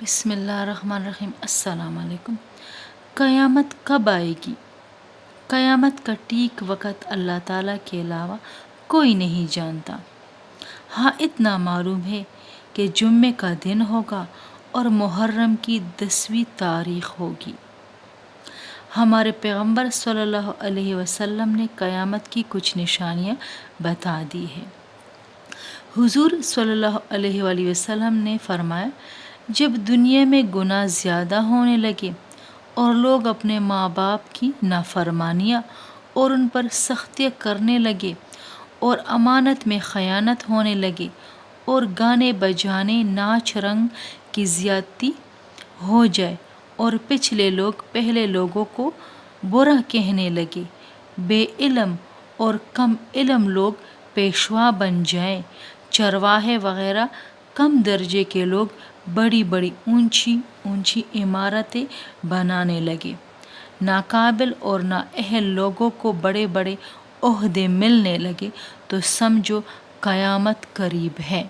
بسم اللہ الرحمن الرحیم۔ السلام علیکم۔ قیامت کب آئے گی؟ قیامت کا ٹھیک وقت اللہ تعالیٰ کے علاوہ کوئی نہیں جانتا۔ ہاں اتنا معلوم ہے کہ جمعے کا دن ہوگا اور محرم کی 10ویں تاریخ ہوگی۔ ہمارے پیغمبر صلی اللہ علیہ وسلم نے قیامت کی کچھ نشانیاں بتا دی ہیں۔ حضور صلی اللہ علیہ وآلہ وسلم نے فرمایا، جب دنیا میں گناہ زیادہ ہونے لگے اور لوگ اپنے ماں باپ کی نافرمانیاں اور ان پر سختیاں کرنے لگے اور امانت میں خیانت ہونے لگے اور گانے بجانے ناچ رنگ کی زیادتی ہو جائے اور پچھلے لوگ پہلے لوگوں کو برا کہنے لگے، بے علم اور کم علم لوگ پیشوا بن جائیں، چرواہے وغیرہ کم درجے کے لوگ بڑی بڑی اونچی اونچی عمارتیں بنانے لگے، ناقابل اور نااہل لوگوں کو بڑے بڑے عہدے ملنے لگے، تو سمجھو قیامت قریب ہے۔